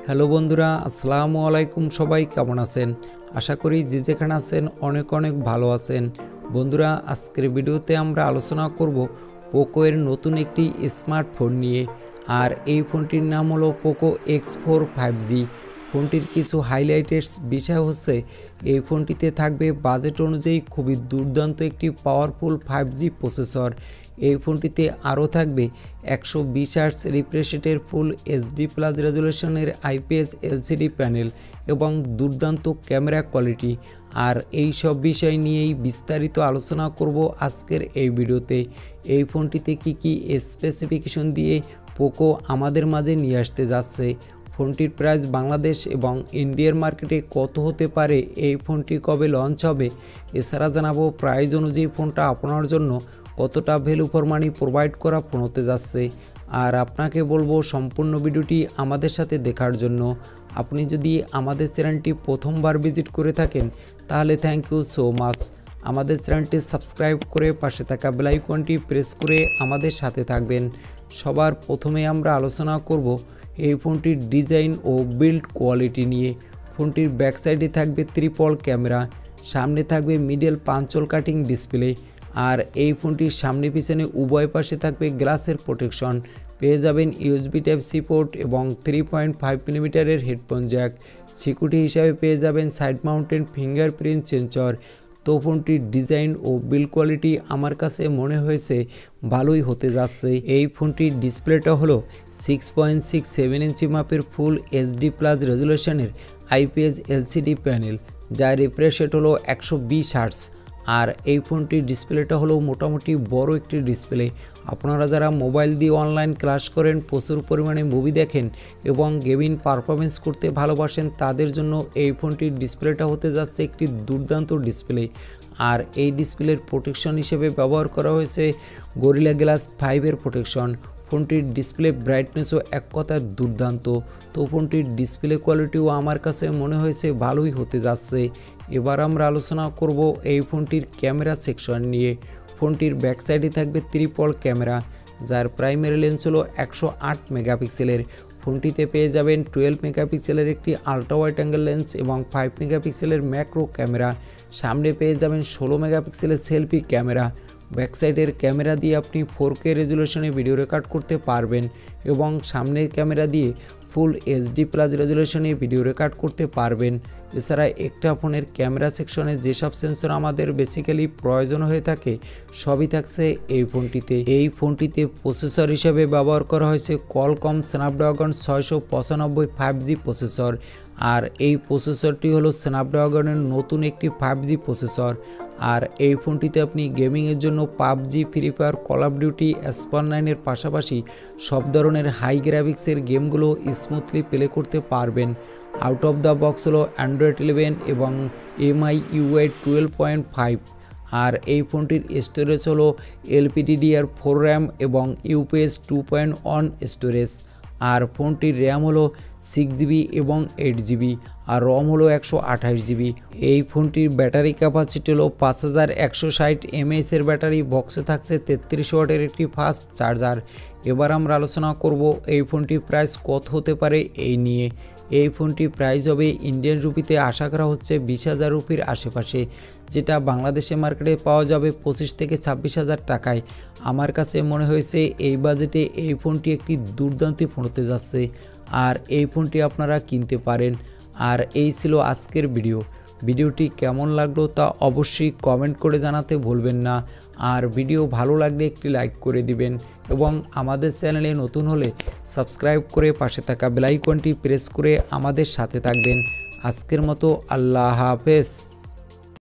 Hello বন্ধুরা, আসসালামু আলাইকুম। সবাই কেমন আছেন? আশা করি যে যেখানে আছেন অনেক অনেক ভালো আছেন। বন্ধুরা, আজকের ভিডিওতে আমরা আলোচনা করব পোকো এর নতুন একটি স্মার্টফোন নিয়ে। আর এই ফোনটির নাম হলো পোকো X4 5G। ফোনটির কিছু হাইলাইটেড বিষয় হচ্ছে এই ফোনটিতে থাকবে বাজেট অনুযায়ী খুবই দুর্দান্ত একটি পাওয়ারফুল 5G প্রসেসর। এই ফোনটিতে আরও থাকবে 120 হার্টজ রিফ্রেশ রেটের ফুল এইচডি প্লাস রেজুলেশনের আইপিএস এলসিডি প্যানেল এবং দুর্দান্ত ক্যামেরা কোয়ালিটি। আর এই সব বিষয় নিয়েই বিস্তারিত আলোচনা করব আজকের এই ভিডিওতে। এই ফোনটিতে কি স্পেসিফিকেশন দিয়ে পোকো আমাদের মাঝে নিয়ে আসতে যাচ্ছে, ফোনটির প্রাইস বাংলাদেশ এবং ইন্ডিয়ার মার্কেটে কত হতে পারে, এই ফোনটি কবে লঞ্চ হবে, এছাড়া জানাবো প্রাইস অনুযায়ী ফোনটা আপনার জন্য কতটা ভ্যালু ফর মানি প্রোভাইড করা ফোন হতে যাচ্ছে। আর আপনাকে বলবো সম্পূর্ণ ভিডিওটি আমাদের সাথে দেখার জন্য। আপনি যদি আমাদের চ্যানেলটি প্রথমবার ভিজিট করে থাকেন তাহলে থ্যাংক ইউ সো মাচ। আমাদের চ্যানেলটি সাবস্ক্রাইব করে পাশে থাকা বেল আইকনটি প্রেস করে আমাদের সাথে থাকবেন। সবার প্রথমে আমরা আলোচনা করব এই ফোনটির ডিজাইন ও বিল্ড কোয়ালিটি নিয়ে। ফোনটির ব্যাক সাইডে থাকবে ট্রিপল ক্যামেরা, সামনে থাকবে মিডল পাঞ্চল কাটিং ডিসপ্লে। আর এই ফোনটির সামনে পিছনে উভয় পাশে থাকবে গ্লাসের প্রোটেকশন। পেয়ে যাবেন ইউএসবি টাইপ সি পোর্ট এবং 3.5 মিলিমিটারের হেডফোন জ্যাক। সিকিউরিটি হিসাবে পেয়ে যাবেন সাইড মাউন্টেন ফিঙ্গারপ্রিন্ট সেন্সর। তো ফোনটির ডিজাইন ও বিল্ড কোয়ালিটি আমার কাছে মনে হয়েছে ভালোই হতে যাচ্ছে। এই ফোনটির ডিসপ্লেটা হলো 6.67 ইঞ্চি মাপের ফুল এইচডি প্লাস রেজুলেশনের আইপিএস এলসিডি প্যানেল, যার রিফ্রেশ রেট হলো 120 হার্টজ। আর এই ফোনটির ডিসপ্লেটা হলো মোটামুটি বড় একটি ডিসপ্লে। আপনারা যারা মোবাইল দিয়ে অনলাইন ক্লাস করেন, প্রচুর পরিমাণে মুভি দেখেন এবং গেমিং পারফরমেন্স করতে ভালোবাসেন, তাদের জন্য এই ফোনটির ডিসপ্লেটা হতে যাচ্ছে একটি দুর্দান্ত ডিসপ্লে। আর এই ডিসপ্লের প্রোটেকশন হিসেবে ব্যবহার করা হয়েছে গরিলা গ্লাস 5-এর প্রোটেকশন। ফোনটির ডিসপ্লে ব্রাইটনেসও এক কথায় দুর্দান্ত। তো ফোনটির ডিসপ্লে কোয়ালিটিও আমার কাছে মনে হয়েছে ভালোই হতে যাচ্ছে। এবার আমরা আলোচনা করব এই ফোনটির ক্যামেরা সেকশন নিয়ে। ফোনটির ব্যাক সাইডে থাকবে ট্রিপল ক্যামেরা, যার প্রাইমারি লেন্স হলো 108 মেগাপিক্সেলের। ফোনটিতে পেয়ে যাবেন 12 মেগাপিক্সেলের একটি আলট্রা ওয়াইড অ্যাঙ্গেল লেন্স এবং 5 মেগাপিক্সেলের ম্যাক্রো ক্যামেরা। সামনে পেয়ে যাবেন 16 মেগাপিক্সেলের সেলফি ক্যামেরা। ব্যাকসাইডের ক্যামেরা দিয়ে আপনি 4K রেজুলেশনে ভিডিও রেকর্ড করতে পারবেন এবং সামনের ক্যামেরা দিয়ে ফুল এইচডি প্লাস রেজুলেশনে ভিডিও রেকর্ড করতে পারবেন। এছাড়া একটা ফোনের ক্যামেরা সেকশনে যেসব সেন্সর আমাদের বেসিক্যালি প্রয়োজন হয়ে থাকে সবই থাকছে এই ফোনটিতে। এই ফোনটিতে প্রসেসর হিসেবে ব্যবহার করা হয়েছে কোয়ালকম স্ন্যাপড্রাগন 695 5G প্রসেসর। আর এই প্রসেসরটি হলো স্ন্যাপড্রাগনের নতুন একটি 5G প্রসেসর। আর এই ফোনটিতে আপনি গেমিংয়ের জন্য PUBG, Free Fire, Call of Duty, Asphalt 9-এর পাশাপাশি সব ধরনের হাই গ্রাফিক্সের গেমগুলো স্মুথলি প্লে করতে পারবেন। আউট অফ দ্য বক্স হলো অ্যান্ড্রয়েড 11 এবং MI UI 12.5। আর এই ফোনটির স্টোরেজ হলো LPDDR4 র্যাম এবং UPS 2.1 স্টোরেজ। আর ফোনটির র্যাম হলো 6GB এবং 8GB, আর রম হলো 128GB। এই ফোনটির ব্যাটারি ক্যাপাসিটি হলো 5160 mAh এর ব্যাটারি। বক্সে থাকছে 33 ওয়াটের একটি ফাস্ট চার্জার। এবার আমরা আলোচনা করব এই ফোনটির প্রাইস কত হতে পারে এই নিয়ে। এই ফোনটির প্রাইস হবে ইন্ডিয়ান রুপিতে আশা করা হচ্ছে 20,000 রুপির আশেপাশে, যেটা বাংলাদেশে মার্কেটে পাওয়া যাবে 25 থেকে 26,000 টাকায়। আমার কাছে মনে হয়েছে এই বাজেটে এই ফোনটি একটি দুর্দান্ত ফোন হতে যাচ্ছে, আর এই ফোনটি আপনারা কিনতে পারেন। আর এই ছিল আজকের ভিডিওটি কেমন লাগলো তা অবশ্যই কমেন্ট করে জানাতে ভুলবেন না। আর ভিডিও ভালো লাগলে একটি লাইক করে দিবেন এবং আমাদের চ্যানেলে নতুন হলে সাবস্ক্রাইব করে পাশে থাকা বেল আইকনটি প্রেস করে আমাদের সাথে থাকবেন। আজকের মতো আল্লাহ হাফেজ।